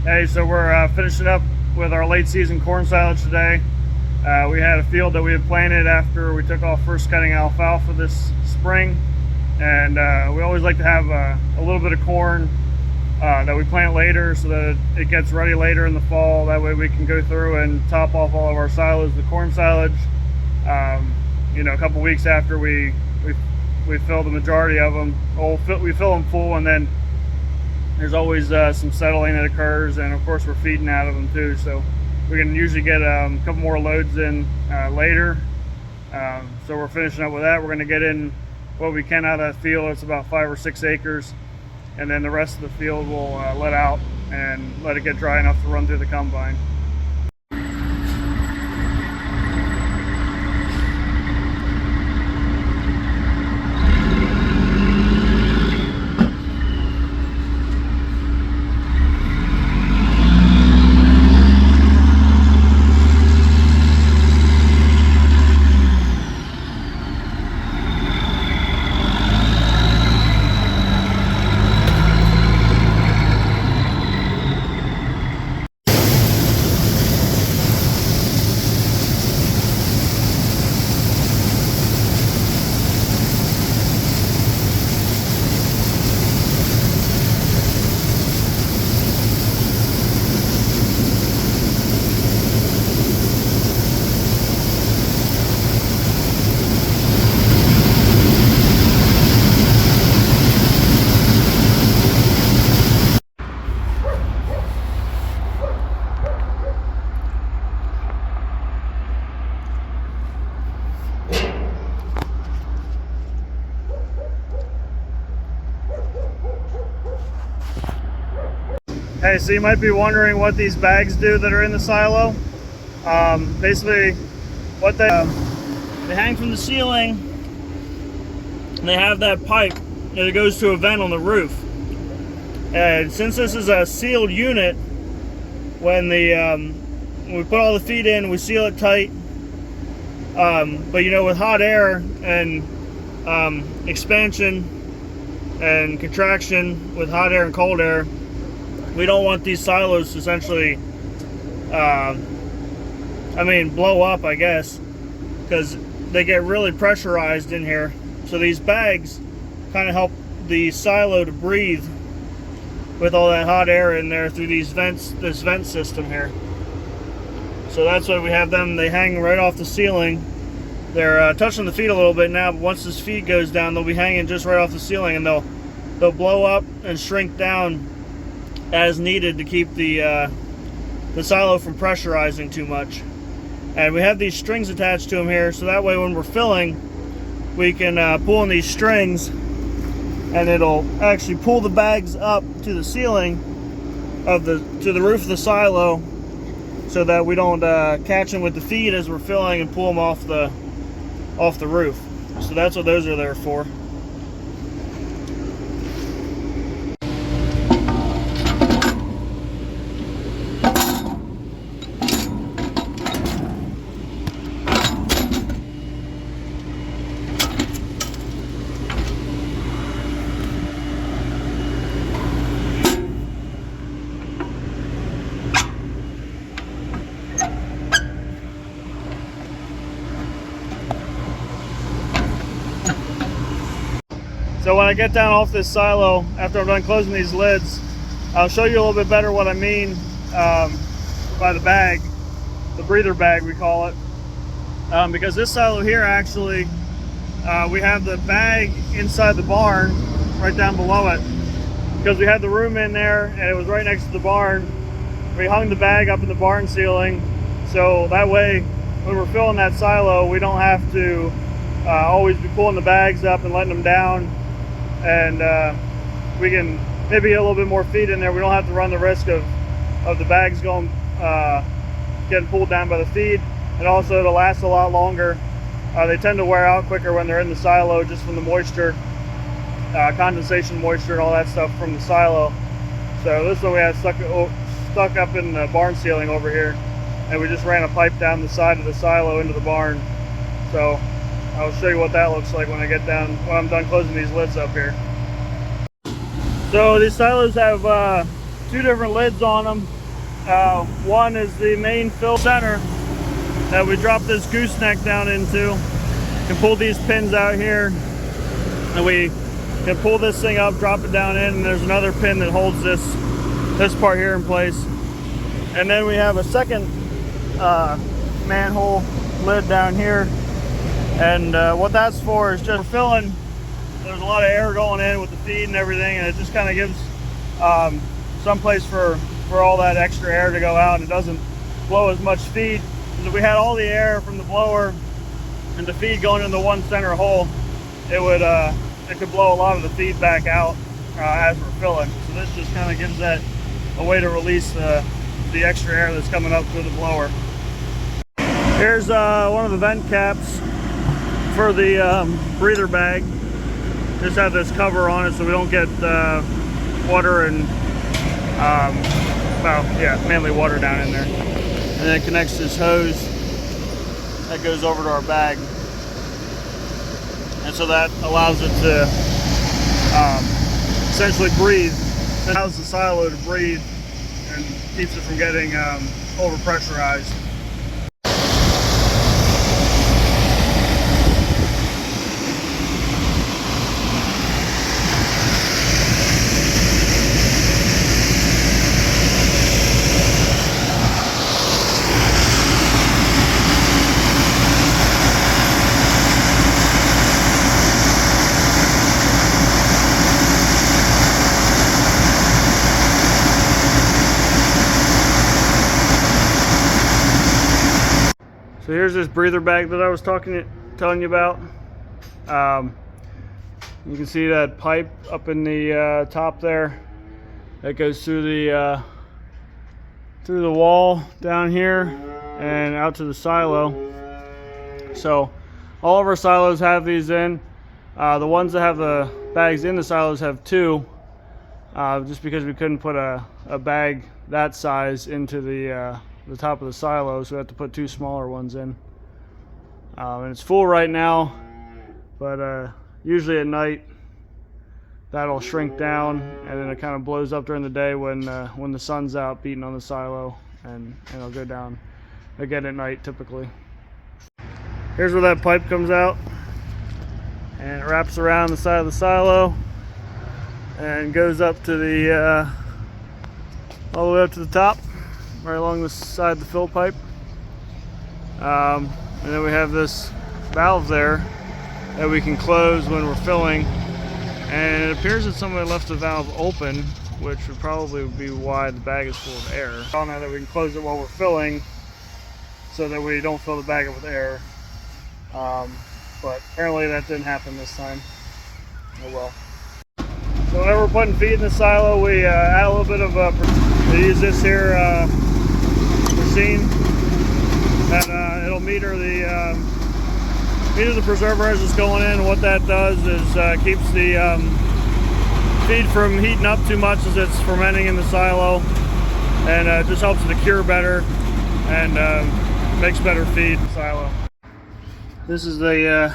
Hey, so we're finishing up with our late season corn silage today. We had a field that we had planted after we took off first cutting alfalfa this spring, and we always like to have a little bit of corn that we plant later so that it gets ready later in the fall. That way we can go through and top off all of our silos with corn silage. You know, a couple weeks after we fill the majority of them, we fill them full, and then there's always some settling that occurs, and of course we're feeding out of them too, so we can usually get a couple more loads in later. So we're finishing up with that. We're going to get in what we can out of that field. It's about 5 or 6 acres, and then the rest of the field we'll let out and let it get dry enough to run through the combine. Hey, so you might be wondering what these bags do that are in the silo. Basically, what they hang from the ceiling, and they have that pipe that goes to a vent on the roof. And since this is a sealed unit, when we put all the feed in, we seal it tight. But you know, with hot air and expansion and contraction with hot air and cold air, we don't want these silos to essentially, blow up, I guess, because they get really pressurized in here. So these bags kind of help the silo to breathe with all that hot air in there through these vents, this vent system here. So that's why we have them. They hang right off the ceiling. They're touching the feed a little bit now, but once this feed goes down, they'll be hanging just right off the ceiling, and they'll blow up and shrink down as needed to keep the silo from pressurizing too much. And we have these strings attached to them here, so that way when we're filling, we can pull on these strings, and it'll actually pull the bags up to the ceiling to the roof of the silo, so that we don't catch them with the feed as we're filling and pull them off the roof. So that's what those are there for. So when I get down off this silo, after I'm done closing these lids, I'll show you a little bit better what I mean by the bag, the breather bag we call it. Because this silo here, actually, we have the bag inside the barn right down below it. Because we had the room in there and it was right next to the barn, we hung the bag up in the barn ceiling. So that way, when we're filling that silo, we don't have to always be pulling the bags up and letting them down. And we can maybe get a little bit more feed in there. We don't have to run the risk of the bags getting pulled down by the feed. And also, it'll last a lot longer. They tend to wear out quicker when they're in the silo, just from the moisture, condensation moisture and all that stuff from the silo. So this one we had stuck up in the barn ceiling over here, and we just ran a pipe down the side of the silo into the barn. So I'll show you what that looks like when I'm done closing these lids up here. So these silos have 2 different lids on them. One is the main fill center that we drop this gooseneck down into. Can pull these pins out here, and we can pull this thing up, drop it down in, and there's another pin that holds this part here in place. And then we have a second manhole lid down here, and what that's for is just filling. There's a lot of air going in with the feed and everything, and it just kind of gives some place for all that extra air to go out, and it doesn't blow as much feed. Because if we had all the air from the blower and the feed going in the one center hole, it could blow a lot of the feed back out as we're filling. So this just kind of gives that a way to release the extra air that's coming up through the blower. Here's one of the vent caps for the breather bag. Just have this cover on it so we don't get water and mainly water down in there. And then it connects to this hose that goes over to our bag, and so that allows it to essentially breathe. It allows the silo to breathe and keeps it from getting overpressurized. So here's this breather bag that I was telling you about. You can see that pipe up in the top there that goes through the wall down here and out to the silo. So all of our silos have these in. The ones that have the bags in the silos have two, just because we couldn't put a bag that size into the top of the silo, so we have to put two smaller ones in. And it's full right now, but usually at night that'll shrink down, and then it kind of blows up during the day when the sun's out beating on the silo, and it'll go down again at night typically. Here's where that pipe comes out, and it wraps around the side of the silo and goes up to the all the way up to the top, right along the side of the fill pipe. And then we have this valve there that we can close when we're filling, and it appears that somebody left the valve open, which would probably be why the bag is full of air. Now that we can close it while we're filling so that we don't fill the bag up with air, but apparently that didn't happen this time. Oh well. So whenever we're putting feed in the silo, we add a little bit of we use this here machine that it'll meter the preserver as it's going in. What that does is keeps the feed from heating up too much as it's fermenting in the silo, and just helps it to cure better and makes better feed in the silo. This is the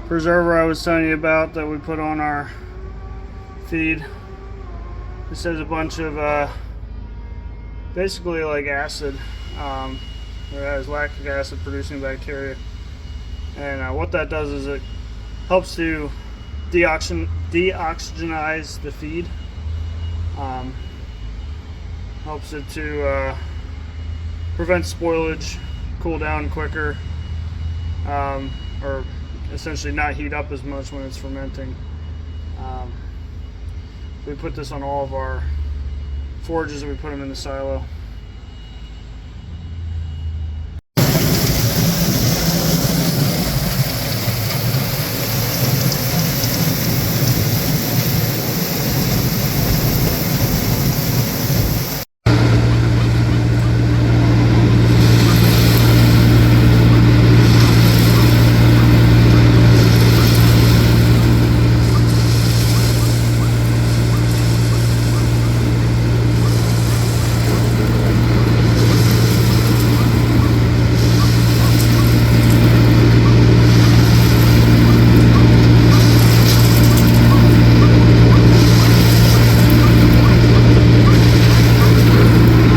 preserver I was telling you about that we put on our feed. This has a bunch of basically like acid. It has lactic acid producing bacteria, and what that does is it helps to deoxygenize the feed. Helps it to prevent spoilage, cool down quicker, or essentially not heat up as much when it's fermenting. We put this on all of our forages that we put them in the silo.